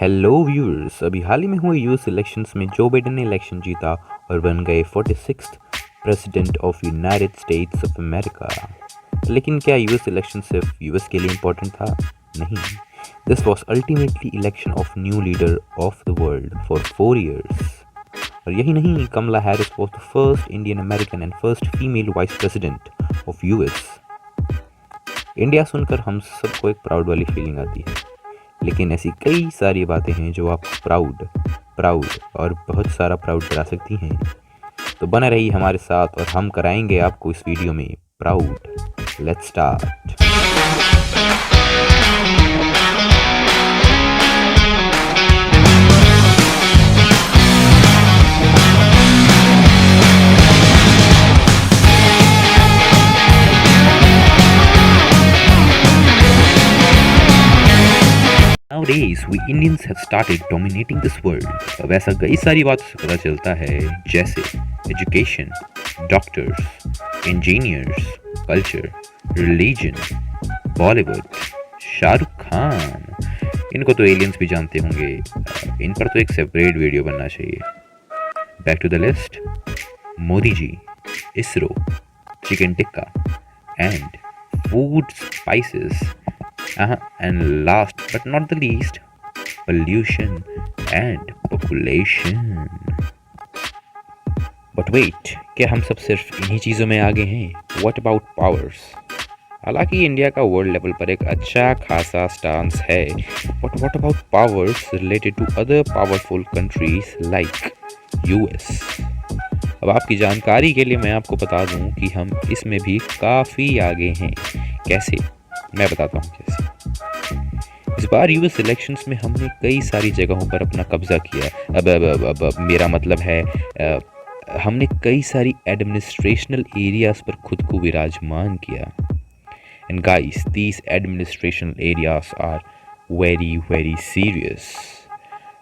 Hello viewers. अभी हाल ही में हुए यूएस इलेक्शंस में जो बाइडेन ने इलेक्शन जीता और बन गए 46th president of United states of America. लेकिन क्या यूएस इलेक्शन सिर्फ यूएस के लिए इम्पोर्टेंट था? नहीं, this was ultimately election of new leader of the world for 4 years। और यही नहीं, Kamala Harris was the first Indian American and first female vice president of US. India सुनकर हम सबको एक प्राउड वाली फीलिंग आती है, लेकिन ऐसी कई सारी बातें हैं जो आपको प्राउड प्राउड और बहुत सारा प्राउड करा सकती हैं। तो बना रहिए हमारे साथ और हम कराएंगे आपको इस वीडियो में proud. Let's start. Nowadays, we Indians have started dominating this world। अब ऐसा कई सारी बातों से पता चलता है, जैसे education, doctors, engineers, culture, religion, Bollywood, Shahrukh Khan. इनको तो एलियंस भी जानते होंगे, इन पर तो एक सेपरेट वीडियो बनना चाहिए। Back to the list, Modi ji, ISRO, chicken tikka and food spices. And last but not the least, pollution and population। But wait, क्या हम सब सिर्फ इन्हीं चीज़ों में आगे हैं? What about powers? हालांकि इंडिया का वर्ल्ड लेवल पर एक अच्छा खासा स्टांस है, but what about powers related to other powerful countries like US? अब आपकी जानकारी के लिए मैं आपको बता दूं कि हम इसमें भी काफ़ी आगे हैं। कैसे? मैं बताता हूँ कैसे। इस बार यूएस इलेक्शंस में हमने कई सारी जगहों पर अपना कब्जा किया। अब मेरा मतलब है हमने कई सारी एडमिनिस्ट्रेशनल एरियाज पर खुद को विराजमान किया। And guys, these administrational areas are very very serious.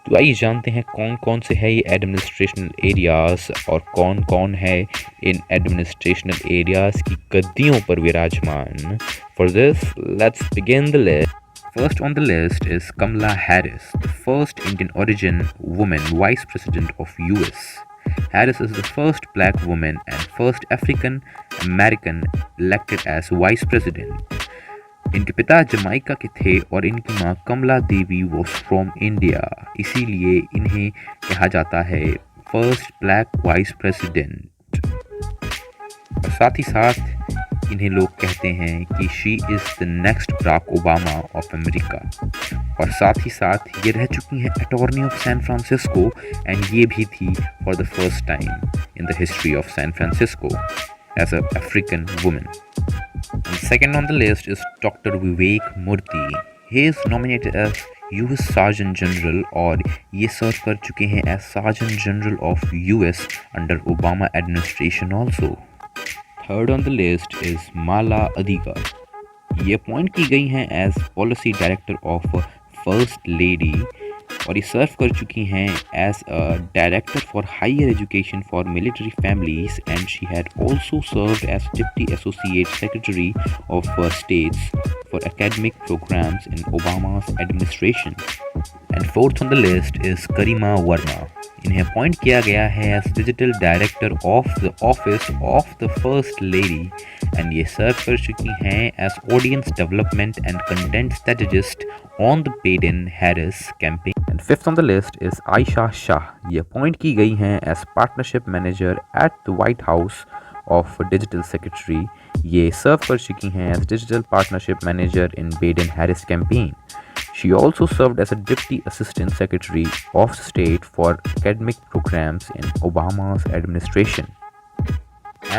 तो आइए जानते हैं कौन कौन से है ये एडमिनिस्ट्रेशनल एरियाज और कौन कौन है इन एडमिनिस्ट्रेशनल एरियाज की गद्दियों पर विराजमान। For this, let's begin the list. First on the list is Kamala Harris, the first Indian origin woman vice president of US. Harris is the first black woman and first African American elected as vice president. इनके पिता Jamaica के थे और इनकी माँ कमला देवी was from India, इसीलिए इन्हें कहा जाता है फर्स्ट ब्लैक वाइस प्रेसिडेंट। और साथ ही साथ इन्हें लोग कहते हैं कि she is the next Barack Obama of America. और साथ ही साथ ये रह चुकी हैं attorney of San Francisco, and ये भी थी for the first time in the history of San Francisco as a African women. Second on the list is doctor Vivek Murthy. He is nominated as US surgeon general और ये serve कर चुके हैं as surgeon general of US under Obama administration also. Third on the list is Mala Adhikar. ये appoint की गई हैं as policy director of first lady और ये सर्व कर चुकी हैं as a director for higher education for military families, and she had also served as deputy associate secretary of states for academic programs in Obama's administration. And fourth on the list is Karima Verma. इन्हें appoint किया गया है as digital director of the office of the first lady, and ये serve कर चुकी हैं as audience development and content strategist on the Biden Harris campaign. And fifth on the list is Ayesha Shah. ये appoint की गई हैं as partnership manager at the White House of digital secretary. ये serve कर चुकी हैं as digital partnership manager in Biden Harris campaign. She also served as a Deputy Assistant Secretary of State for Academic Programs in Obama's administration.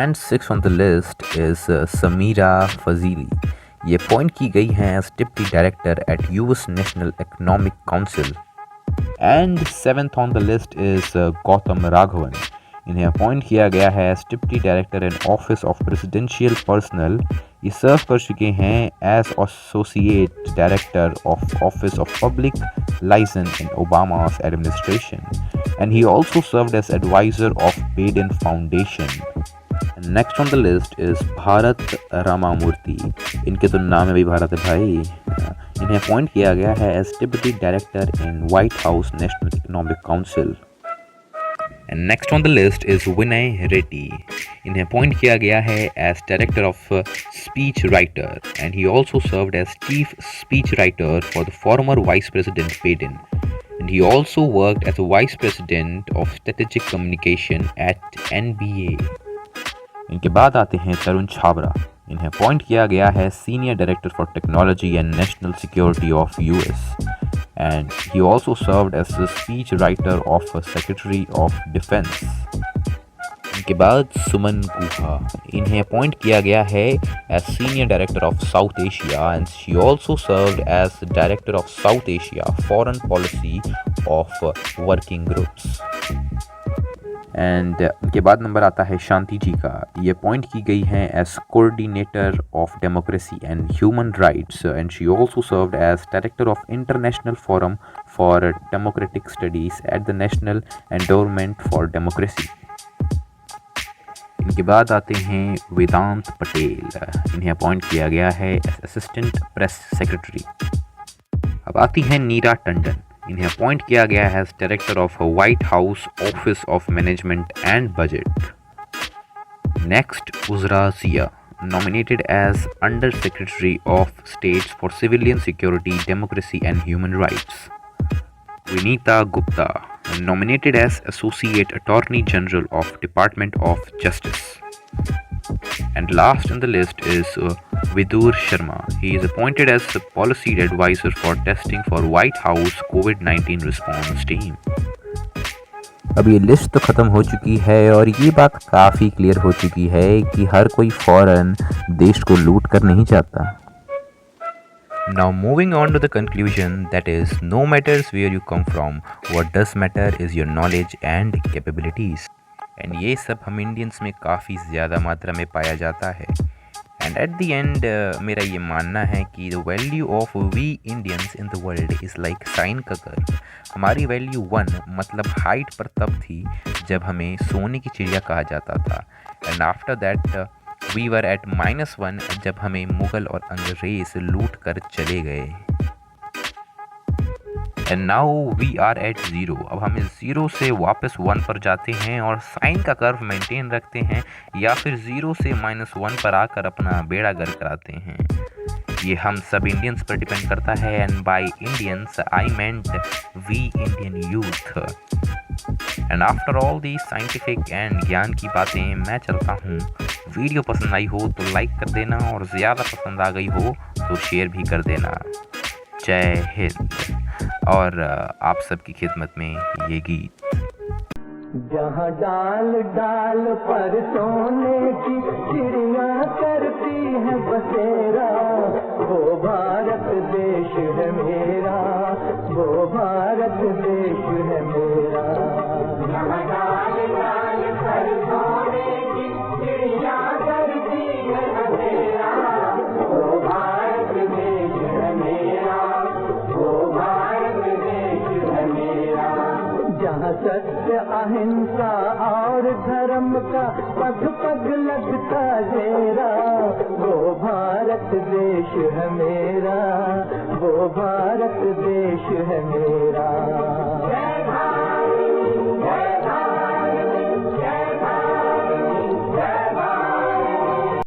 And sixth on the list is Samira Fazili. ये appoint की गई हैं as Deputy Director at US National Economic Council. And seventh on the list is Gautam Raghavan. इन्हें appoint किया गया है as deputy director in office of presidential personal. ये serve कर चुके हैं as associate director of office of public license in Obama's administration, and he also served as advisor of Biden foundation. Next on the list is Bharat Ramamurthy. इनके तो नाम है भी भारत है भाई। इन्हें अपॉइंट किया गया है as deputy director in White House National Economic Council. And next on the list is Vinay Reddy. इन्हें अपॉइंट किया गया है as Director of Speech Writer and he also served as Chief Speech Writer for the former Vice President Biden. And he also worked as a Vice President of Strategic Communication at NBA. इनके बाद आते हैं तरुण छाबरा। इन्हें appoint किया गया है Senior Director for Technology and National Security of US. And he also served as the speech writer of Secretary of Defense. इनके बाद सुमन गुहा। इन्हें अपॉइंट किया गया है as Senior Director of South Asia and she also served as Director of South Asia Foreign Policy of Working Groups. And इनके बाद number आता है शांति जी का। ये अपॉइंट की गई हैं as coordinator of democracy and human rights and she also served as director of international forum for democratic studies at the national endowment for democracy. इनके बाद आते हैं वेदांत पटेल। इन्हें अपॉइंट किया गया है एज असिस्टेंट प्रेस सेक्रेटरी। अब आती हैं नीरा टंडन। इन्हें अपॉइंट किया गया है as director of White House Office of Management and Budget. Next Uzra Zeya, nominated as Under Secretary of State for Civilian Security, Democracy and Human Rights. Vinita Gupta, nominated as Associate Attorney General of Department of Justice. And last on the list is Vidur Sharma. He is appointed as the Policy Advisor for Testing for White House COVID-19 Response Team. अब ये list तो ख़त्म हो चुकी है और ये बात काफ़ी क्लियर हो चुकी है कि हर कोई फ़ौरन देश को लूट कर नहीं चाहता। Now moving on to the conclusion, that is, no matters where you come from, what does matter is your knowledge and capabilities. And ये सब हम इंडियंस में काफ़ी ज़्यादा मात्रा में पाया जाता है। एंड एट द एंड मेरा ये मानना है कि the value of we Indians in the world is like sine का कर्व। हमारी वैल्यू 1 मतलब हाइट पर तब थी जब हमें सोने की चिड़िया कहा जाता था। And after that we were at -1 जब हमें मुग़ल और अंग्रेज़ लूट कर चले गए। And now we are at 0। अब हमें 0 से वापस 1 पर जाते हैं और साइन का कर्व मेंटेन रखते हैं या फिर 0 से -1 पर आकर अपना बेड़ा गर्क कराते हैं। ये हम सब इंडियंस पर डिपेंड करता है। And by Indians I meant we Indian youth. And after all the scientific and ज्ञान की बातें मैं चलता हूँ। वीडियो पसंद आई हो तो लाइक कर देना और ज़्यादा पसंद आ गई हो तो शेयर भी कर देना। जय हिंद। और आप सबकी खिदमत में ये गीत। जहाँ डाल डाल पर सोने की चिड़िया करती है बसेरा, वो भारत देश है मेरा, वो भारत देश है मेरा। जहाँ डाल डाल पर सोने की चिड़िया करती है बसेरा, वो भारत देश है मेरा, वो भारत देश है मेरा। जहाँ सत्य अहिंसा और धर्म का पग पग लगता जेरा, वो भारत देश है मेरा, वो भारत देश है मेरा।